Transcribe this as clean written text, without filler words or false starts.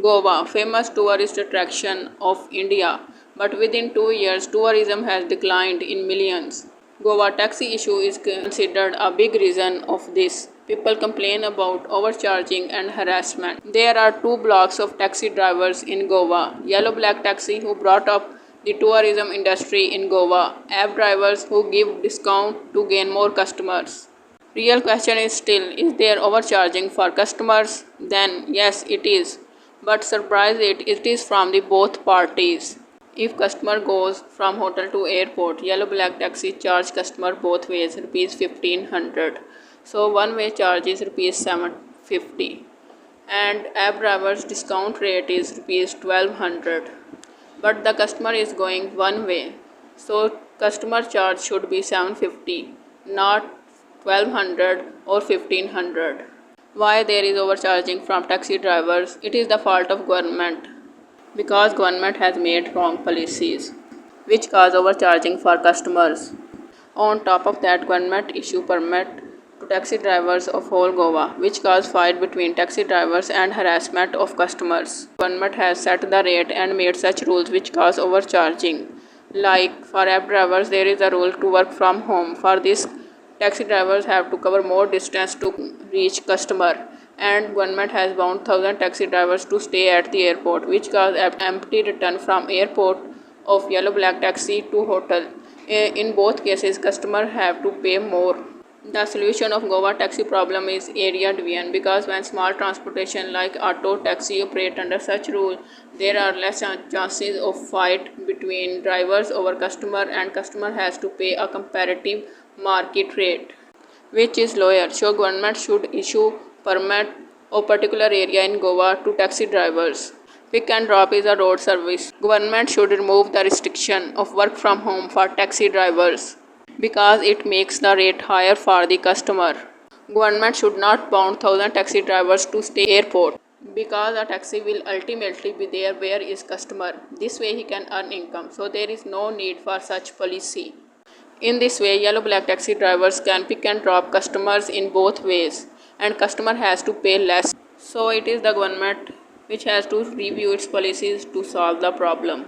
Goa, famous tourist attraction of India, but within 2 years, tourism has declined in millions. Goa taxi issue is considered a big reason of this. People complain about overcharging and harassment. There are two blocks of taxi drivers in Goa. Yellow black taxi who brought up the tourism industry in Goa. App drivers who give discount to gain more customers. Real question is still, is there overcharging for customers? Then yes it is. But surprise it is from the both parties. If customer goes from hotel to airport, yellow black taxi charge customer both ways rupees 1500. So one way charge is rupees 750 and app driver's discount rate is rupees 1200. But the customer is going one way. So customer charge should be 750, not 1200 or 1500. Why there is overcharging from taxi drivers? It is the fault of government because government has made wrong policies which cause overcharging for customers. On top of that, government issue permit to taxi drivers of whole Goa, which cause fight between taxi drivers and harassment of customers. Government has set the rate and made such rules which cause overcharging. Like for app drivers, there is a rule to work from home. For this, taxi drivers have to cover more distance to reach customer, and government has bound 1,000 taxi drivers to stay at the airport, which cause empty return from airport of yellow black taxi to hotel. In both cases, customer have to pay more. The solution of Goa taxi problem is area division because when small transportation like auto taxi operate under such rule, there are less chances of fight between drivers over customer, and customer has to pay a comparative market rate which is lower. So government should issue permit of particular area in Goa to taxi drivers. Pick and drop is a road service. Government should remove the restriction of work from home for taxi drivers because it makes the rate higher for the customer. Government should not bound 1,000 taxi drivers to stay airport because a taxi will ultimately be there where is customer. This way he can earn income. So there is no need for such policy. In this way, yellow black taxi drivers can pick and drop customers in both ways and customer has to pay less. So it is the government which has to review its policies to solve the problem.